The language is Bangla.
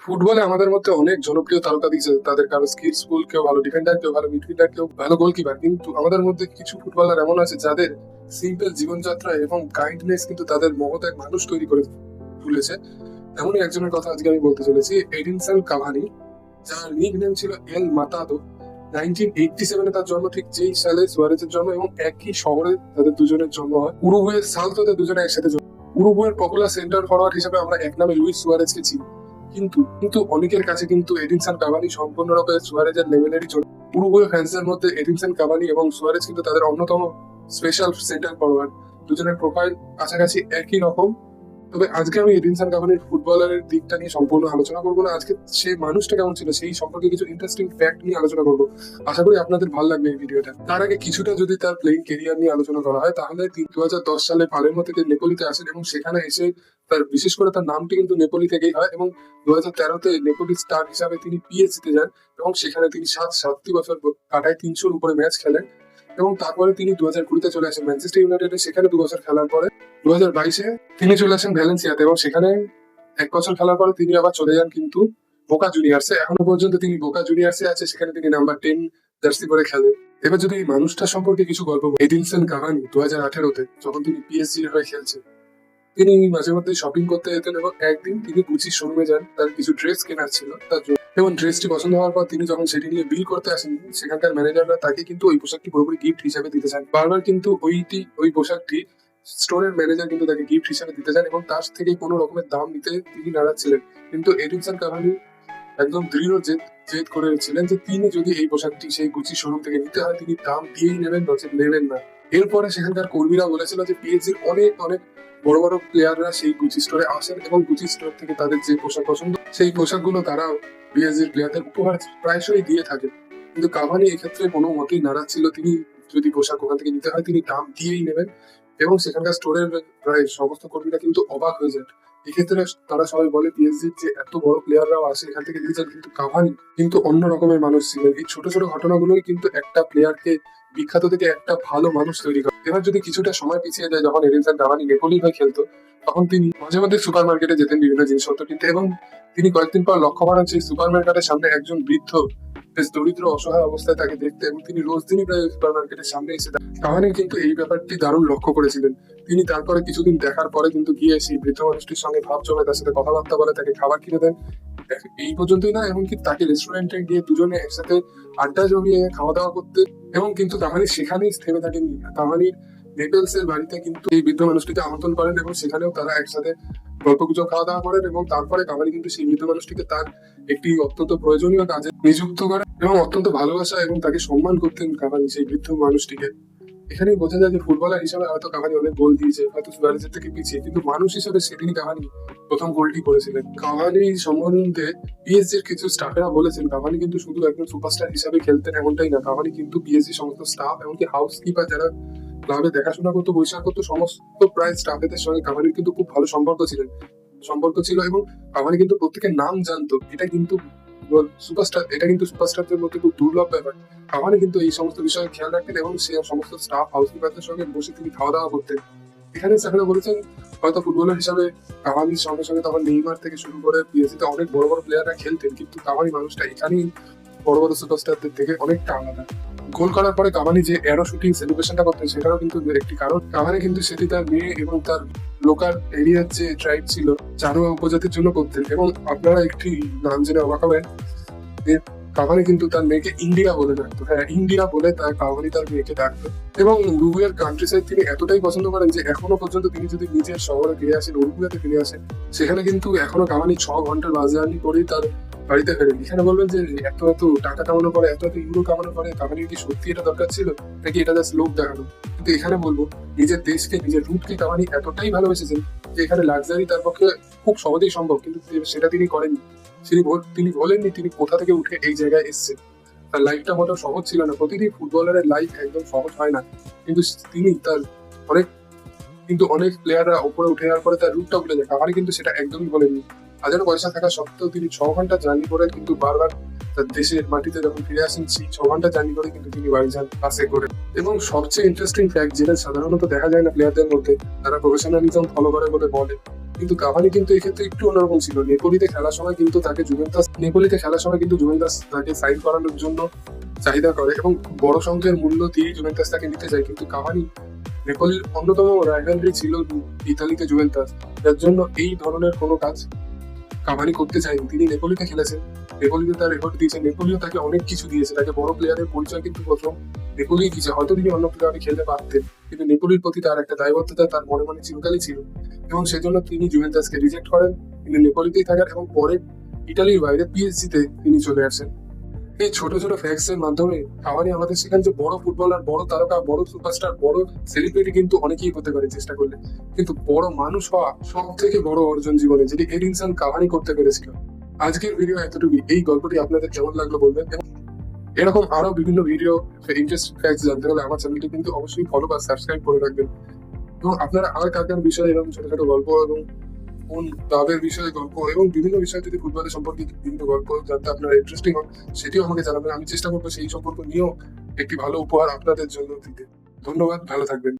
ফুটবলে আমাদের মধ্যে অনেক জনপ্রিয় তারকা দিয়েছে, তাদের কারো স্কিলসফুল, কেউ ভালো ডিফেন্ডার, কেউ ভালো মিডফিল্ডার, কেউ ভালো গোলকিপার। কিন্তু আমাদের মধ্যে কিছু ফুটবলার এমন আছে যাদের সিম্পল জীবনযাত্রা এবং কাইন্ডনেস কিন্তু তাদের মহৎ এক মানুষ তৈরি করে তুলেছে। এমনই একজনের কথা আজকে আমি বলতে চলেছি, এডিনসন কাভানি, যার নিক নেম ছিল এল মাতাদো। 1987 তার জন্ম, ঠিক যেই সালে সুয়ারেজের জন্ম, এবং একই শহরে তাদের দুজনের জন্ম হয়। উরুগুয়ের সালতোতে দুজনে একসাথে জন্ম। উরুগুয়ের পপুলার সেন্টার ফরওয়ার্ড হিসেবে আমরা এক নামে লুইস সুয়ারেজকে চিনি। কিন্তু কিন্তু অনেকের কাছে কিন্তু এডিনসন কাভানি সম্পূর্ণরূপে সুয়ারেজের লেভেলেরই ছিল। উরুগুয়ে ফ্যান্সদের মধ্যে এডিনসন কাভানি এবং সুয়ারেজ কিন্তু তাদের অন্যতম স্পেশাল সেন্টার ফরওয়ার্ড। দুজনের প্রোফাইল কাছাকাছি একই রকম। তবে আজকে আমি এডিনসন কাভানির ফুটবলারের দিকটা নিয়ে সম্পূর্ণ আলোচনা করবো না। আজকে সেই মানুষটা কেমন ছিল সেই সম্পর্কে কিছু ইন্টারেস্টিং ফ্যাক্ট নিয়ে আলোচনা করবো। আশা করি আপনাদের ভালো লাগবে এই ভিডিওটা। তার আগে কিছুটা যদি তার প্লেইং কেরিয়ার নিয়ে আলোচনা করা হয়, তাহলে 2010 সালে পালেরমো থেকে নেপোলিতে আসেন, এবং সেখানে এসে তার বিশেষ করে তার নামটি কিন্তু নেপোলি থেকেই হয়। এবং 2013-তে নেপোলি স্টার হিসাবে তিনি পিএসজিতে যান, এবং সেখানে তিনি 7 বছর কাটায়, 300-র উপরে ম্যাচ খেলেন। এবং তারপরে তিনি 2020-তে চলে আসেন ম্যানচেস্টার ইউনাইটেডে। সেখানে 2 বছর খেলার পরে 2022-এ তিনি চলে আসেন ভ্যালেন্সিয়াতে, এবং সেখানে 1 বছর খেলার পরে তিনি আবার চলে যান কিন্তু বোকা জুনিয়র্সে। এখনো পর্যন্ত তিনি বোকা জুনিয়র্সে আছে, সেখানে তিনি নাম্বার 10 জার্সি পরে খেলেন। এবার যদি এই মানুষটার সম্পর্কে কিছু গল্প বলি, এডিনসন কাভানি 2018-তে যখন তিনি পিএসজির হয়ে খেলছেন, তিনি মাঝে মধ্যে শপিং করতে যেতেন, এবং একদিন তিনি গুচি শোরুমে যান, তার কিছু ড্রেস কেনার ছিল তার জন্য। এবং ড্রেসটি পছন্দ হওয়ার পর তিনি যখন সেটি নিয়ে বিল করতে আসেন, সেখানকার ম্যানেজাররা তাকে কিন্তু ওই পোশাকটি পুরোপুরি গিফট হিসাবে দিতে চান। বারবার কিন্তু ওই পোশাকটি স্টোরের ম্যানেজার কিন্তু তাকে গিফট হিসাবে দিতে চান, এবং তার থেকে কোনো রকমের দাম নিতে তিনি নারাজ ছিলেন। কিন্তু এডিনসন কাভানি একদম দৃঢ় জেদ করেছিলেন যে তিনি যদি এই পোশাকটি সেই গুচি শোরুম থেকে নিতে হয়, তিনি দাম দিয়েই নেবেন, নচেত নেবেন না। এরপরে সেখানকার কর্মীরা বলেছিল যে পিএসজির অনেক অনেক বড় বড় প্লেয়াররা সেই গুচি স্টোরে আসেন, এবং গুচি স্টোর থেকে তাদের যে পোশাক পছন্দ, সেই পোশাকগুলো তারা পিএসজির প্লেয়ারদের উপহার প্রায়শই দিয়ে থাকেন। কিন্তু কাভানি এক্ষেত্রে কোনো মতেই নারাজ ছিল। তিনি যদি পোশাক ওখান থেকে নিতে হয়, তিনি দাম দিয়েই নেবেন। এবং সেখানকার স্টোরের প্রায় সমস্ত কর্মীরা কিন্তু অবাক হয়ে যান। এক্ষেত্রে তারা সবাই বলে পিএসজির যে এত বড় প্লেয়াররাও আসে এখান থেকে নিয়ে যান, কিন্তু কাভানি কিন্তু অন্য রকমের মানুষ ছিলেন। এই ছোট ছোট ঘটনাগুলোই কিন্তু একটা প্লেয়ারকে বিখ্যাত থেকে একটা ভালো মানুষ তৈরি করে। এবার যদি কিছুটা সময় পিছিয়ে যায়, যখন এডিনসন কাভানি নেপোলি হয়ে খেলতো, তখন তিনি মাঝে মধ্যে সুপার মার্কেটে যেতেন বিভিন্ন জিনিসপত্র কিনতে, এবং তিনি কয়েকদিন পর লক্ষ্য করেন সেই সুপার মার্কেটের সামনে একজন বৃদ্ধ বেশ দরিদ্র অসহায় অবস্থায় তাকে দেখতে, এবং তিনি রোজ দিনই প্রায় সুপার মার্কেটের সামনে এসে কাভানি কিন্তু এই ব্যাপারটি দারুণ লক্ষ্য করেছিলেন। তিনি তারপরে কিছুদিন দেখার পরে কিন্তু গিয়ে সেই বৃদ্ধ মানুষটির সঙ্গে ভাব জমে, তার সাথে কথাবার্তা বলে, তাকে খাবার কিনে দেন। এই পর্যন্তই না, এমনকি তাকে রেস্টুরেন্টে গিয়ে দুজনে একসাথে আড্ডা জমিয়ে খাওয়া দাওয়া করতে, এবং কিন্তু কাভানি সেখানেই থেমে থাকেননি। কাভানির নেপেলস এর বাড়িতে কিন্তু এই বৃদ্ধ মানুষটিকে আমন্ত্রণ করেন, এবং সেখানেও তারা একসাথে গল্পগুজব খাওয়া দাওয়া করেন, এবং তারপরে কাভানি কিন্তু সেই বৃদ্ধ মানুষটিকে তার একটি অত্যন্ত প্রয়োজনীয় কাজে নিযুক্ত করেন, এবং অত্যন্ত ভালোবাসা এবং তাকে সম্মান করতেন কাভানি সেই বৃদ্ধ মানুষটিকে। এখানেই বোঝা যায় যে ফুটবলার হিসেবে হয়তো কাভানি অনেক গোল দিয়েছে, হয়তো সুয়ারেজের থেকে পিছিয়ে, কিন্তু মানুষ হিসেবে সেদিনই কাভানি প্রথম গোলটি করেছিলেন। কাভানি সম্বন্ধে পিএসজির কিছু স্টাফেরা বলেছেন, কাভানি কিন্তু শুধু একজন সুপারস্টার হিসাবে খেলতেন এমনটাই না। কাভানি কিন্তু পিএসজি সমস্ত স্টাফ, এমনকি হাউস কিপার যারা ক্লাবে দেখাশোনা করতো, বৈশাখ করতো, সমস্ত প্রায় স্টাফেদের সঙ্গে কাভানির কিন্তু খুব ভালো সম্পর্ক ছিল, এবং কাভানি কিন্তু প্রত্যেকের নাম জানতো। এটা কিন্তু সুপারস্টারদের মধ্যে খুব দুর্লভ ব্যাপার। কাভানি কিন্তু এই সমস্ত বিষয়ে খেয়াল রাখতেন, এবং সে সমস্ত স্টাফ হাউস কিপারদের সঙ্গে বসে তিনি খাওয়া দাওয়া করতেন। এখানে স্যারেরা বলেছেন হয়তো ফুটবলার হিসাবে কাভানির সঙ্গে সঙ্গে তখন নেইমার থেকে শুরু করে পিএসজিতে অনেক বড় বড় প্লেয়াররা খেলতেন, কিন্তু কাভানি মানুষটা এখানেই বড় বড় সুপারস্টারদের থেকে অনেকটা আলাদা। গোল করার পরে কাভানি যে এরো শুটিং সেলিব্রেশনটা করতেন, সেটাও কিন্তু একটি কারণ। কাভানি কিন্তু সেটি তার মেয়ে এবং তার লোকাল এরিয়ার যে ট্রাইব ছিল চারোয়া উপজাতির জন্য করতেন। এবং আপনারা একটি নাম জেনে অবাক হবেন যে কাভানি কিন্তু তার মেয়েকে ইন্ডিয়া বলে ডাকতো। হ্যাঁ, ইন্ডিয়া বলে কাভানি তার মেয়েকে ডাকতো। এবং উরুগুয়ের কান্ট্রি সাইড তিনি এতটাই পছন্দ করেন যে এখনো পর্যন্ত তিনি যদি নিজের শহরে ফিরে আসেন, উরুগুয়েতে ফিরে আসেন, সেখানে কিন্তু এখনো কাভানি 6 ঘন্টার বাস জার্নি করেই তার বাড়িতে ফেরেন। এখানে বলবেন যে এত টাকা কামানোর পরে, এত ইউরো কামানোর পরে কাভানির কি সত্যি এটা দরকার ছিল, নাকি এটা জাস্ট লোক দেখানো? কিন্তু এখানে বলবো, নিজের দেশকে, নিজের রুটকে কাভানি এতটাই ভালোবেসেছেন যে এখানে লাক্সারি তার পক্ষে খুব সহজেই সম্ভব, কিন্তু সেটা তিনি করেননি। তিনি বলেননি তিনি কোথা থেকে উঠে এই জায়গায় এসেছেন। তার লাইফটা মোটেও সহজ ছিল না। প্রতিটি ফুটবলারের লাইফ একদম সহজ হয় না, কিন্তু তিনি তার অনেক প্লেয়াররা উপরে উঠে যাওয়ার পরে তার রুটটা ভুলে যায়। কাভানি কিন্তু সেটা একদমই বলেননি। হাজারো পয়সা থাকা সত্ত্বেও তিনি 6 ঘন্টা জার্নি করেন, কিন্তু বারবার তার দেশের মাটিতে যখন ফিরে আসেন, সেই 6 ঘন্টা জার্নি করে কিন্তু তিনি বাড়ি যান বাসে করে। এবং সবচেয়ে ইন্টারেস্টিং ফ্যাক্ট, যেটা সাধারণত দেখা যায় না প্লেয়ারদের মধ্যে, তারা প্রফেশনালিজম ফলো করে বলে বলে, কিন্তু কাভানি কিন্তু এক্ষেত্রে একটু অন্যরকম ছিল। নেপোলিতে খেলার সময় কিন্তু তাকে জুভেন্টাস তাকে সাইন করানোর জন্য চাহিদা করে এবং বড় সংখ্যার মূল্য দিয়ে জুভেন্টাস তাকে নিতে চায়, কিন্তু কাভানি নেপোলির অন্যতম রাইভালরি ছিল ইতালিতে জুভেন্টাস, যার জন্য এই ধরনের কোনো কাজ কাভানি করতে চায়নি। তিনি নেপোলিতে খেলেছেন, নেপোলিতে তার রেকর্ড দিয়েছে, নেপোলিও তাকে অনেক কিছু দিয়েছে, তাকে বড় প্লেয়ারের পরিচয় কিন্তু প্রথম নেপোলি দিয়েছে। হয়তো তিনি অন্য প্লেয়ারে খেলতে পারতেন, কিন্তু নেপোলির প্রতি তার একটা দায়বদ্ধতা তার মনে মনে চিরকালই ছিল এবং সেজন্য তিনি জুভেন্টাসকে রিজেক্ট করেন। তিনি নেপোলিতেই থাকেন এবং পরে ইটালির বাইরে পিএসজি তে তিনি চলে আসেন। এই ছোট ছোট ফ্যাক্টস এর মাধ্যমে কাভানি আমাদের শেখান যে বড় ফুটবলার, বড় তারকা, বড় সুপারস্টার, বড় সেলিব্রিটি কিন্তু অনেকেই হতে পারে চেষ্টা করলে, কিন্তু বড় মানুষ হওয়া সব থেকে বড় অর্জন জীবনে, যেটি এডিনসন কাভানি করতে পেরেছিল। আজকের ভিডিও এতটুকুই। এই গল্পটি আপনাদের কেমন লাগলো বলবেন, এবং এরকম আরো বিভিন্ন ভিডিও ইন্টারেস্টিং ফ্যাক্টস জানতে হলে আমার চ্যানেলটি কিন্তু অবশ্যই ফলো বা সাবস্ক্রাইব করে রাখবেন। এবং আপনারা আর কার কার বিষয়ে এরকম ছোট ছোট গল্প এবং কোন ক্লাবের বিষয়ে গল্প এবং বিভিন্ন বিষয়ে যদি ফুটবলের সম্পর্কে বিভিন্ন গল্প জানতে আপনারা ইন্টারেস্টিং হন, সেটিও আমাকে জানাবেন। আমি চেষ্টা করবো সেই সম্পর্ক নিয়েও একটি ভালো উপহার আপনাদের জন্য দিতে। ধন্যবাদ, ভালো থাকবেন।